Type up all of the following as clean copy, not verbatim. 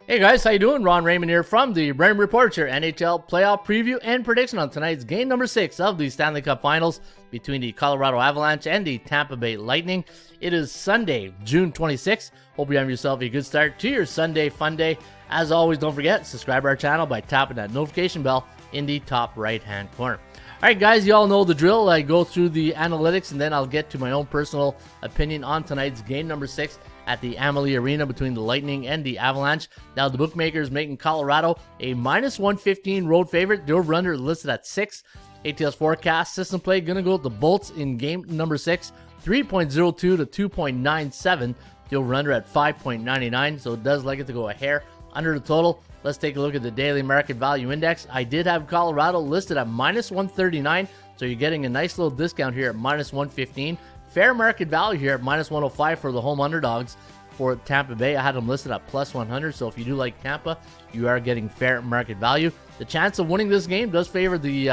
Hey guys, how you doing? Ron Raymond here from the Raymond Report, your NHL Playoff preview and prediction on tonight's game number 6 of the Stanley Cup Finals between the Colorado Avalanche and the Tampa Bay Lightning. It is Sunday, June 26th. Hope you have yourself a good start to your Sunday fun day. As always, don't forget, subscribe to our channel by tapping that notification bell in the top right-hand corner. Alright guys, you all know the drill. I go through the analytics and then I'll get to my own personal opinion on tonight's game number 6 at the Amalie Arena between the Lightning and the Avalanche. Now the bookmakers making Colorado a minus 115 road favorite. The over-under listed at 6. ATS forecast system play going to go with the Bolts in game number 6, 3.02 to 2.97. The over-under at 5.99, so it does like it to go a hair under the total. Let's take a look at the daily market value index. I did have Colorado listed at minus 139, so you're getting a nice little discount here at minus 115. Fair market value here at minus 105 for the home underdogs for Tampa Bay. I had them listed at plus 100, so if you do like Tampa, you are getting fair market value. The chance of winning this game does favor the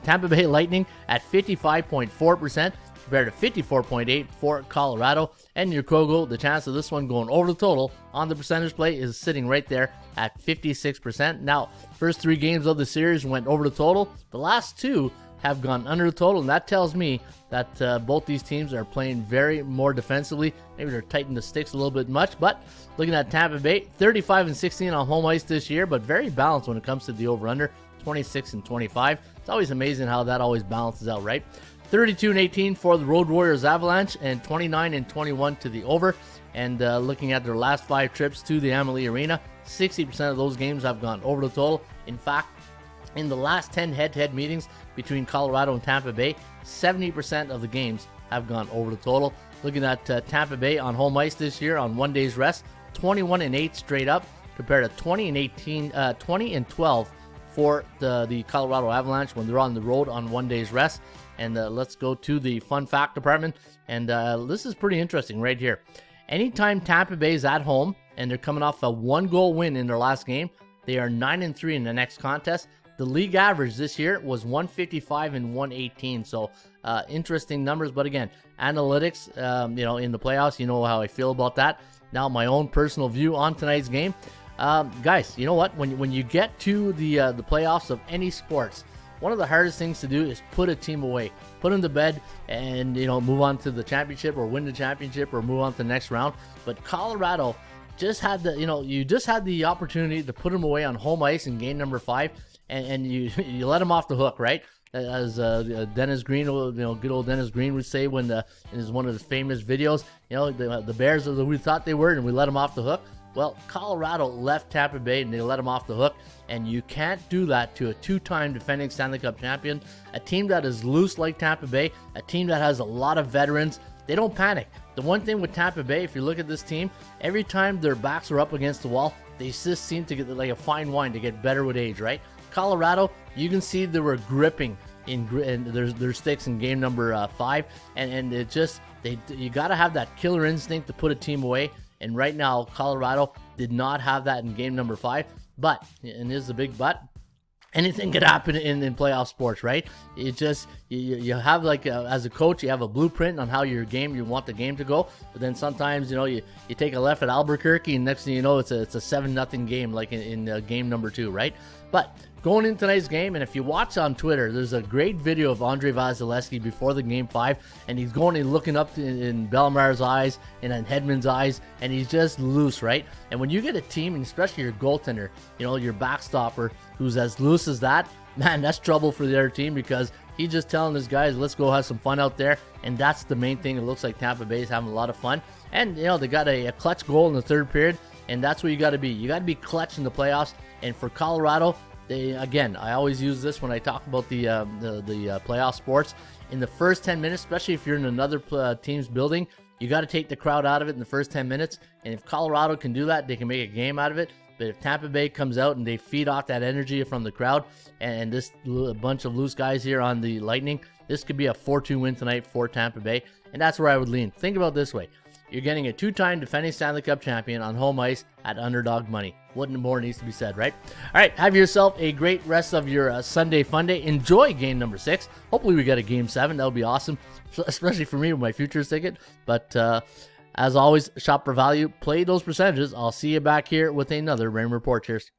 Tampa Bay Lightning at 55.4%. compared to 54.8 for Colorado. And your Kogo, the chance of this one going over the total on the percentage play is sitting right there at 56%. Now, first 3 games of the series went over the total. The last 2 have gone under the total, and that tells me that both these teams are playing very more defensively. Maybe they're tightening the sticks a little bit much, but looking at Tampa Bay, 35-16 on home ice this year, but very balanced when it comes to the over-under, 26-25. It's always amazing how that always balances out, right? 32-18 for the Road Warriors Avalanche, and 29-21 to the over. And looking at their last 5 trips to the Amalie Arena, 60% of those games have gone over the total. In fact, in the last 10 head-to-head meetings between Colorado and Tampa Bay, 70% of the games have gone over the total. Looking at Tampa Bay on home ice this year on 1 day's rest, 21-8 straight up, compared to 20-12 for the Colorado Avalanche when they're on the road on 1 day's rest. And let's go to the fun fact department. And this is pretty interesting right here. Anytime Tampa Bay is at home and they're coming off a 1-goal win in their last game, they are 9-3 in the next contest. The league average this year was 155 and 118. So interesting numbers. But again, analytics, in the playoffs, you know how I feel about that. Now, my own personal view on tonight's game. Guys, you know what? When you get to the playoffs of any sports, one of the hardest things to do is put a team away, put them to bed, and move on to the championship or win the championship or move on to the next round. But Colorado just had you just had the opportunity to put them away on home ice in game number 5, and you let them off the hook, right? As Dennis Green, good old Dennis Green would say when in one of his famous videos, the Bears are we thought they were, and we let them off the hook. Well, Colorado left Tampa Bay and they let them off the hook, and you can't do that to a 2-time defending Stanley Cup champion, a team that is loose like Tampa Bay, a team that has a lot of veterans. They don't panic. The one thing with Tampa Bay, if you look at this team, every time their backs are up against the wall, they just seem to get like a fine wine to get better with age, right? Colorado, you can see they were gripping in their sticks in game number 5, and it just you got to have that killer instinct to put a team away. And right now, Colorado did not have that in game number 5. But, and this is a big but, anything could happen in playoff sports, right? It just, you have as a coach, you have a blueprint on how you want the game to go. But then sometimes, you take a left at Albuquerque, and next thing you know, it's a 7-0 game like in game number 2, right? But going into tonight's game, and if you watch on Twitter, there's a great video of Andrei Vasilevskiy before the game 5, and he's going and looking up in Bellemar's eyes and in Hedman's eyes, and he's just loose, right? And when you get a team, and especially your goaltender, your backstopper, who's as loose as that, man, that's trouble for the other team, because he's just telling his guys, let's go have some fun out there. And that's the main thing. It looks like Tampa Bay is having a lot of fun. And, they got a clutch goal in the third period, and that's what you got to be. You got to be clutch in the playoffs. And for Colorado, I always use this when I talk about the playoff sports. In the first 10 minutes, especially if you're in another team's building, you got to take the crowd out of it in the first 10 minutes. And if Colorado can do that, they can make a game out of it. But if Tampa Bay comes out and they feed off that energy from the crowd, and this bunch of loose guys here on the Lightning, this could be a 4-2 win tonight for Tampa Bay. And that's where I would lean. Think about it this way. You're getting a 2-time defending Stanley Cup champion on home ice at underdog money. What more needs to be said, right? All right, have yourself a great rest of your Sunday fun day. Enjoy game number 6. Hopefully we get a game 7. That would be awesome, especially for me with my futures ticket. But As always, shop for value, play those percentages. I'll see you back here with another Raymond Report. Cheers.